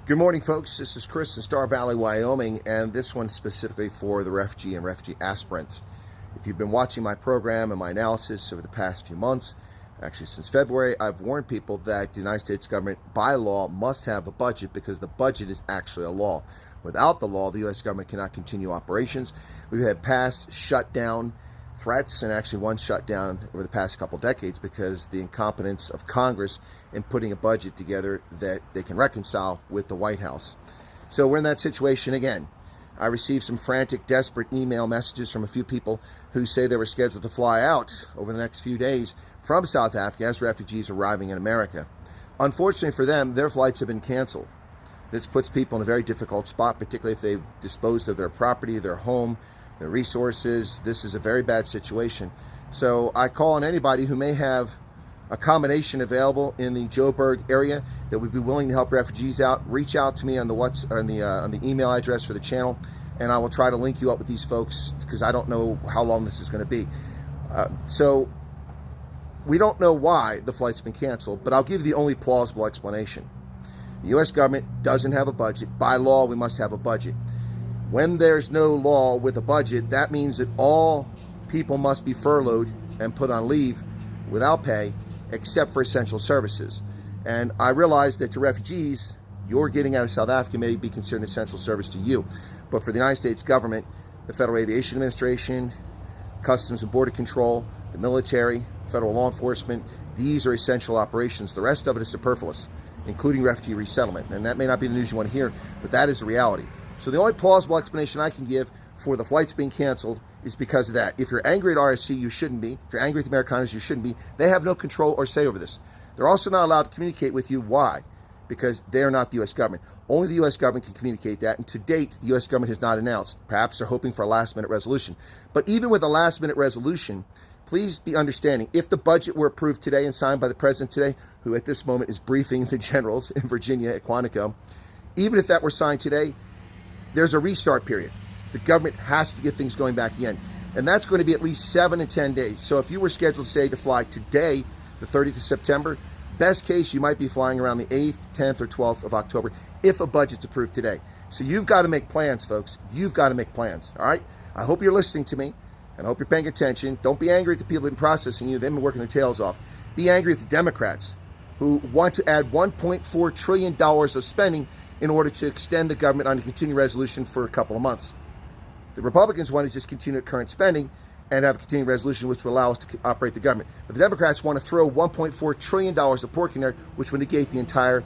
Good morning, folks. This is Chris in Star Valley, Wyoming, and this one's specifically for the refugee and refugee aspirants. If you've been watching my program and my analysis over the past few months, actually since February, I've warned people that the United States government, by law, must have a budget because the budget is actually a law. Without the law, the U.S. government cannot continue operations. We've had past shutdown threats, and actually one shutdown over the past couple decades because the incompetence of Congress in putting a budget together that they can reconcile with the White House. So we're in that situation again. I received some frantic, desperate email messages from a few people who say they were scheduled to fly out over the next few days from South Africa as refugees arriving in America. Unfortunately for them, their flights have been canceled. This puts people in a very difficult spot, particularly if they've disposed of their property, their home, their resources. This is a very bad situation. So I call on anybody who may have accommodation available in the Joburg area that would be willing to help refugees out. Reach out to me on the email address for the channel, and I will try to link you up with these folks because I don't know how long this is going to be. So we don't know why the flight's been canceled, but I'll give you the only plausible explanation. The U.S. government doesn't have a budget. By law, we must have a budget. When there's no law with a budget, that means that all people must be furloughed and put on leave without pay, except for essential services. And I realize that to refugees, you're getting out of South Africa may be considered an essential service to you. But for the United States government, the Federal Aviation Administration, Customs and Border Control, the military, federal law enforcement, these are essential operations. The rest of it is superfluous, including refugee resettlement. And that may not be the news you want to hear, but that is the reality. So the only plausible explanation I can give for the flights being canceled is because of that. If you're angry at RSC, you shouldn't be. If you're angry at the Amerikaners, you shouldn't be. They have no control or say over this. They're also not allowed to communicate with you. Why? Because they're not the U.S. government. Only the U.S. government can communicate that, and to date, the U.S. government has not announced. Perhaps they're hoping for a last-minute resolution. But even with a last-minute resolution, please be understanding, if the budget were approved today and signed by the president today, who at this moment is briefing the generals in Virginia at Quantico, even if that were signed today, there's a restart period. The government has to get things going back again. And that's going to be at least 7 to 10 days. So if you were scheduled, say, to fly today, the 30th of September, best case, you might be flying around the 8th, 10th, or 12th of October if a budget's approved today. So you've got to make plans, folks. You've got to make plans, all right? I hope you're listening to me, and I hope you're paying attention. Don't be angry at the people who've been processing you. They've been working their tails off. Be angry at the Democrats who want to add $1.4 trillion of spending in order to extend the government on a continuing resolution for a couple of months. The Republicans want to just continue at current spending and have a continuing resolution which will allow us to operate the government. But the Democrats want to throw $1.4 trillion of pork in there, which would negate the entire